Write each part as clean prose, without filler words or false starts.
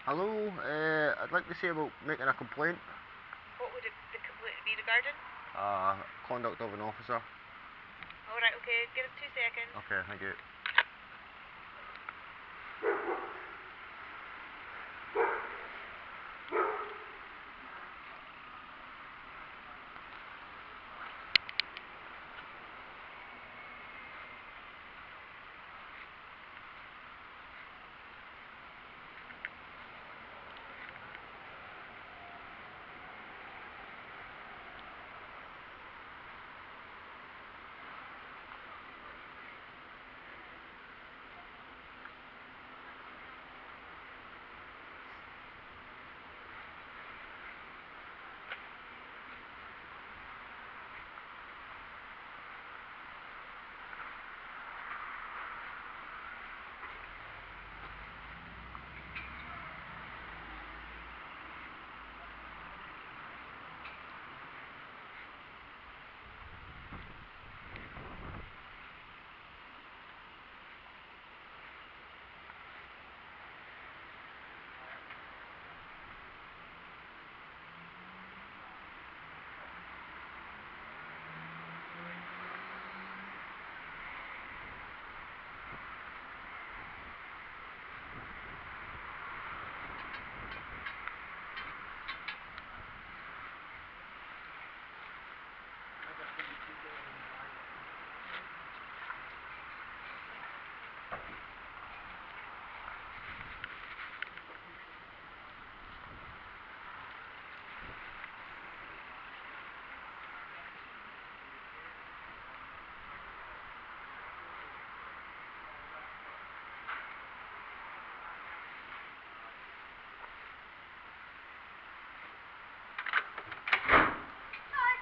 Hello, I'd like to say about making a complaint. What would the complaint be regarding? Conduct of an officer. Alright, okay, give us 2 seconds. Okay, thank you.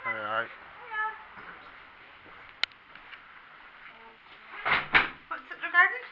Alright. What's it regarding?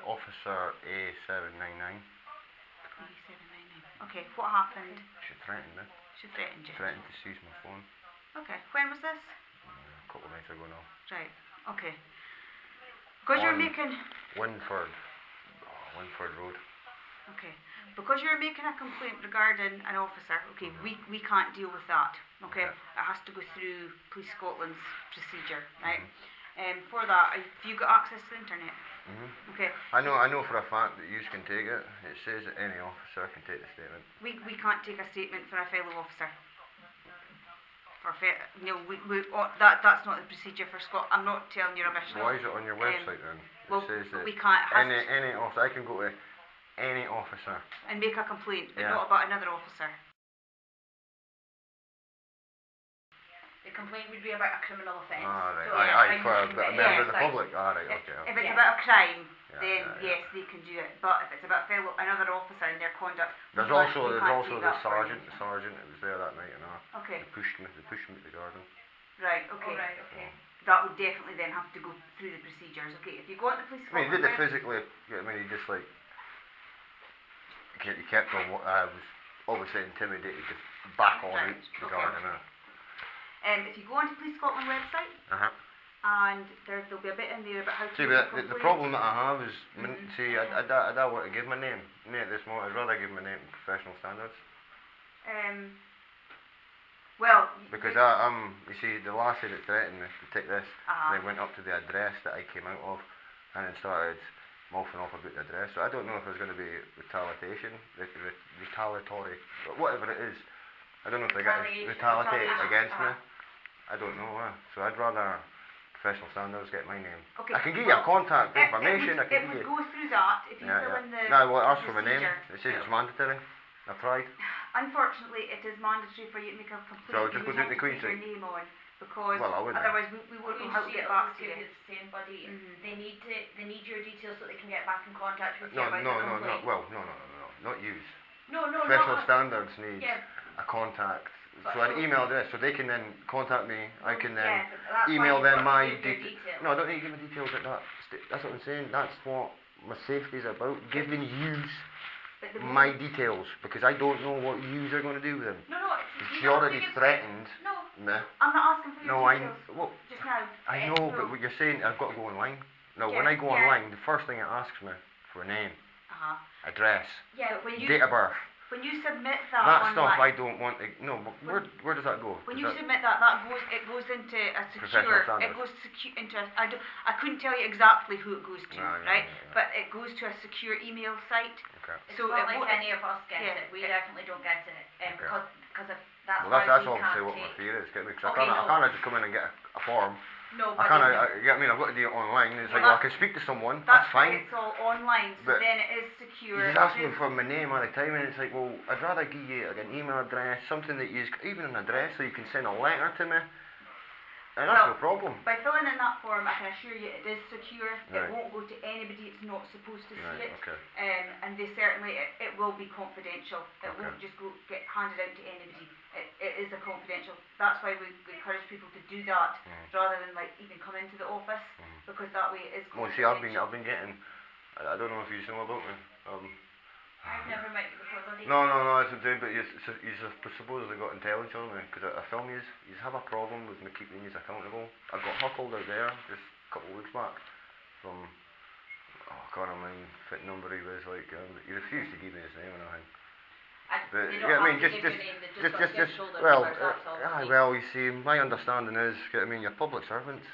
Officer A799. Okay, what happened? She threatened me. She threatened you. Threatened to seize my phone. Okay, when was this? A couple of nights ago now. Right, okay. Because you're making... Winford. Winford Road. Okay, because you're making a complaint regarding an officer, okay, we can't deal with that, okay? It has to go through Police Scotland's procedure, right? For that, have you got access to the internet? Okay. I know for a fact that you can take it. It says that any officer can take the statement. We can't take a statement for a fellow officer. That's not the procedure for Scott. I'm not telling you rubbish. Why is it on your website then? Well, it says that we can't. any officer. I can go to any officer and make a complaint, but Yeah. not about another officer. The complaint would be about a criminal offence. Right. So, For a member of the public. Right. Okay. If it's about a crime, then yeah. yes, they can do it. But if it's about another officer and their conduct, There's we also can't the take that sergeant. The sergeant that was there that night, Okay. They pushed me to the garden. Right. Okay. Alright, okay. That would definitely then have to go through the procedures. Okay. If you go on the police. I mean, he did it physically. He just like. He kept on. I was obviously intimidated to back on out the garden. If you go onto Police Scotland website, and there'll be a bit in there about how to See, make a the complaint. problem that I have is, I don't want to give my name. At this moment, I'd rather give my name to professional standards. Well. Because you see, the lassie that threatened me to take this, they went up to the address that I came out of, and then started mouthing off about the address. So I don't know if there's going to be retaliatory, whatever it is. I don't know if they got retaliate against me. I don't know. So I'd rather professional standards get my name. Okay. I can give you a contact information. It would go through that if you fill in the. No, well, ask for my name. procedure. It says it's mandatory. I've tried. Unfortunately, it is mandatory for you to make a complaint. So I'll just go you to would the have to Queen put your site. name on, because Well, I wouldn't. otherwise we won't know how to get back to you. The same body. They need your details so they can get back in contact with you No, about no, the no, no. complaint. Well, no, not use. No, Professional not standards needs Yeah. a contact. But So an email address, so they can then contact me. I can then Yeah, but that's email why them you've got my to give your details. No, I don't need to give my details like that. That's what I'm saying. That's what my safety is about. Giving yous my details, because I don't know what yous are going to do with them. No, She already threatened me. I'm not asking for your details. Well, just now. I know, but what you're saying, I've got to go online. Now, when I go online, the first thing it asks me for a name. address, Yeah, When you date of birth. when you submit that That online, stuff I don't want to. No, but where does that go? when Does you that- submit it goes into a Professional secure. It standards. goes into. I couldn't tell you exactly who it goes to, Ah, yeah, right? yeah. But it goes to a secure email site. Okay. it's So not it like won't- any of us get yeah, it. We it- definitely don't get it, Okay. because of that's Well, why that's we obviously can't what my take. fear is. Get me? 'Cause Okay, I no. can't just come in and get a form. No, I but can't. they- I mean, I've got to do it online. It's like, Well, well, I can speak to someone. That's That's why fine. it's all online. So But then it is secure. You just ask me It's- for my name all the time, and it's like, well, I'd rather give you like an email address, something that you even an address, so you can send a letter to me, and that's Well, no problem. By filling in that form, I can assure you it is secure. Right. It won't go to anybody. It's not supposed to see Right. it. Okay. And they certainly, it will be confidential. It Okay. won't just get handed out to anybody. It is a confidential. That's why we encourage people to do that rather than like even come into the office, because that way it is Well, see, confidential. I've been getting. I don't know if you know about me. I've never met you before, buddy. No, that's what I'm saying, but you supposedly got intelligence on me, because I film you have a problem with me keeping you accountable. I got huckled out there just a couple of weeks back from, I can't remember what number he was, like, he refused to give me his name and everything. But, They don't yeah, I have mean, to give your name, they just got to give shoulder well, numbers, that's all. well, you see, my understanding is, I mean, you're public servants.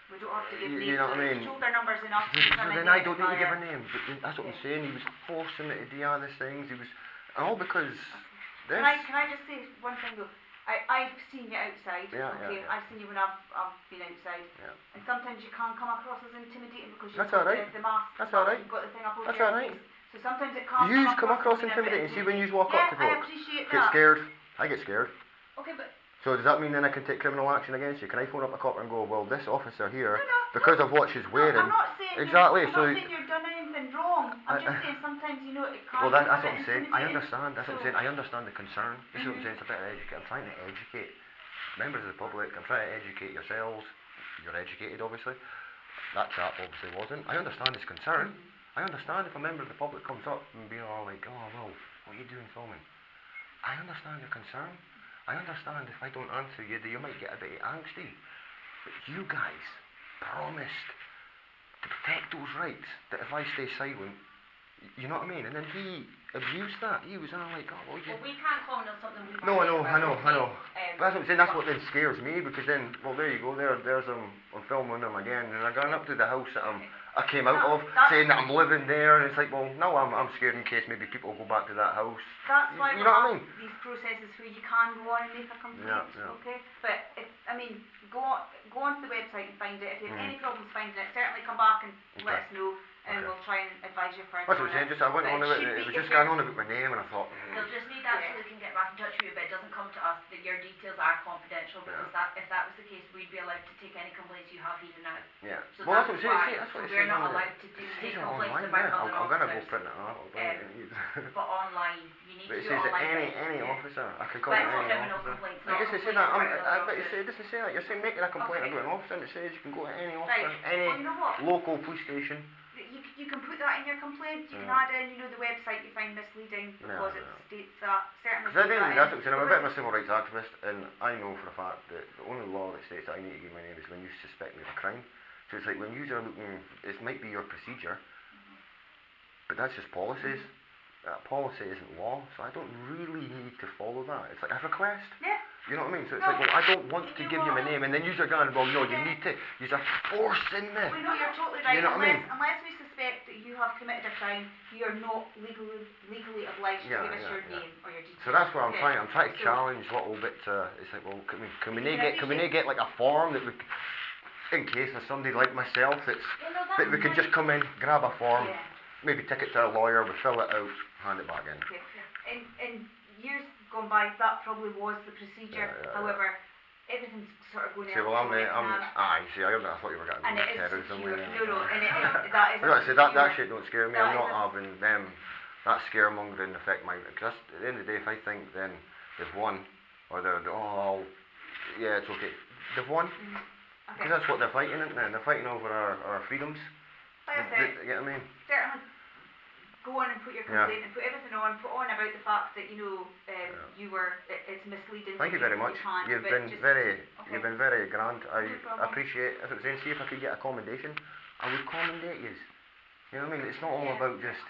We don't have to give You names. know what I mean? Shoulder numbers enough. So to an then I don't need to give identifier. a name, but that's what I'm saying, he was forcing me to do all these things, he was, and all because this. Can I just say one thing though? I've seen you outside. Yeah, okay, yeah. I've seen you when I've been outside. Yeah. And sometimes you can come across as intimidating because you've That's got alright. the mask. That's alright. You've got the thing up over That's your alright. face. So sometimes it can Yous come across as being a bit intimidating. See when you walk yeah, up to I folks, appreciate get that. scared. I get scared. Okay, but So does that mean then I can take criminal action against you? Can I phone up a cop and go, well, this officer here, No, because of what she's wearing, I'm not saying exactly. I'm So not saying you've done anything wrong. I'm just saying sometimes it can well, be a that's bit what I'm saying. I intimidating. understand. That's what I'm So- saying. I understand the concern. This is what I'm saying. It's a bit of educate. I'm trying to educate members of the public. I'm trying to educate yourselves. You're educated, obviously. That chap obviously wasn't. I understand his concern. I understand if a member of the public comes up and being all like, oh, well, what are you doing filming? I understand your concern. I understand if I don't answer you that you might get a bit angsty. But you guys promised to protect those rights, that if I stay silent, you know what I mean? And then he abused that. He was all like, oh, well, you... well, we can't comment on something we can't No, I know. okay? But that's what I'm saying, that's what then scares me, because then, well, there you go, there's I'm filming them again, and I'm going up to the house that I came out of, saying that I'm living there, and it's like, well, no, I'm scared in case maybe people go back to that house. That's why You we know what I have mean? these processes where you can go on and make a complaint, Yeah. okay? But go on to the website and find it. If you have any problems finding it, certainly come back and let us know, and we'll try and advise you further. That's what I'm saying, I went on about it, it was just going on about my name, and I thought, They'll just need that so they can get back in touch with you, but it doesn't come to us that your details are confidential, because if that was the case, we'd be allowed to take any complaints you have even now. yeah. So Well, that's what I'm saying, why see, that's what it we're says not on allowed to it take says complaints online, about yeah, other I'm gonna go officers. print it out, I'll bring it. But online, you need But to it do says it online. any officer, I can call But it it's not any criminal officer. complaints, I not guess they say complaints that, about other but it officers. doesn't say that, you're saying making a complaint Okay. about an officer, and it says you can go to any Right. officer, any Well, you know what? local police station. You can put that in your complaint. You can Yeah. add in, the website you find misleading Yeah, because it yeah. states that. Certainly. Because I put didn't, that that's in. what I'm saying, I'm a bit of a civil rights activist, and I know for a fact that the only law that states that I need to give my name is when you suspect me of a crime. So it's like when you are looking, it might be your procedure, but that's just policies. That policy isn't law, so I don't really need to follow that. It's like a request. Yeah. You know what I mean? So it's No, like, well, I don't want to you give you my are- name, and then you're going, well, no, you Yeah. need to. You're forcing me. We know you're totally right. You know what I mean? Unless we suspect that you have committed a crime, you are not legally obliged Yeah, to give us yeah, your yeah. name or your details. So that's what I'm Okay. trying. I'm trying to So- challenge a little bit. It's like, well, can we You can not get like a form that we, in case there's somebody like myself that we can just come in, grab a form, Yeah. maybe take it to a lawyer, we fill it out, hand it back in. Okay. In years gone by, that probably was the procedure. Yeah. However, everything's sort of going See, well, I'm electronic now. see, I thought you were getting And it is terrorism. secure. Yeah. No, and it is, that is I gotta say, that secure. shit don't scare me. That I'm is not a- having them, that scaremongering affect my, because at the end of the day, if I think then they've won, or they're, oh, yeah, it's okay. They've won, because Okay. that's what they're fighting, isn't it? They're fighting over our freedoms. Like I said, You know what I mean? certainly go on and put your complaint and put everything on. Put on about the fact that you were it's misleading. Thank you very much. Can't, You've but been just- very, okay. you've been very grand. I No problem. appreciate. As I was saying, see if I could get a commendation, I would commendate you. You know what I mean? It's not all Yeah. about just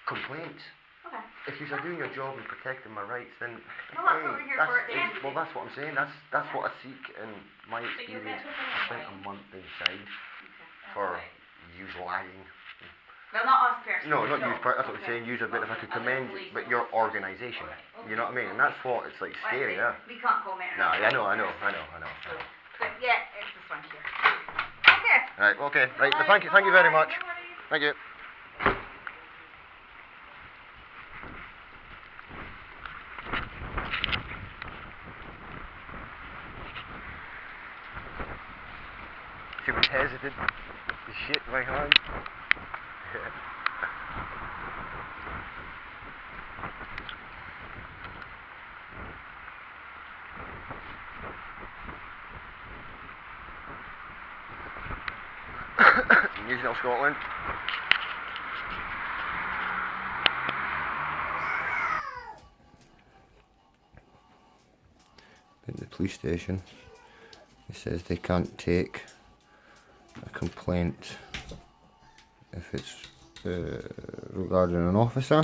complaints. Okay. If you're doing your job and protecting my rights, then Well, that's what we're here for at the end of the well, day. that's what I'm saying. That's what I seek in my But you'll get experience. within I a spent a line. month inside That's for right. you lying. Well, not us personally. No, not No, you. That's what I'm okay. saying. Use a bit if I could Other commend, police but your officers. organisation. Alright, You know what I mean? And that's what it's like scary. Yeah. We can't comment on No, it. yeah, I know. But yeah, it's this one here. Okay. Right. Okay. Right. Well, thank you very much. No worries. Thank you. She was hesitant to shake my hand. New Zealand, Scotland. At the police station, it says they can't take a complaint if it's regarding an officer.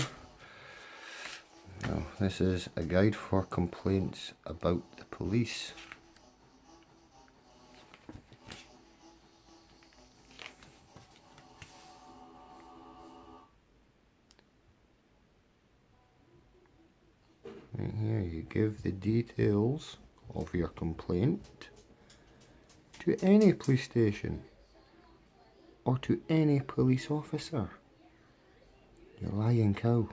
Now, this is a guide for complaints about the police. Right here, you give the details of your complaint to any police station or to any police officer. You lying cow.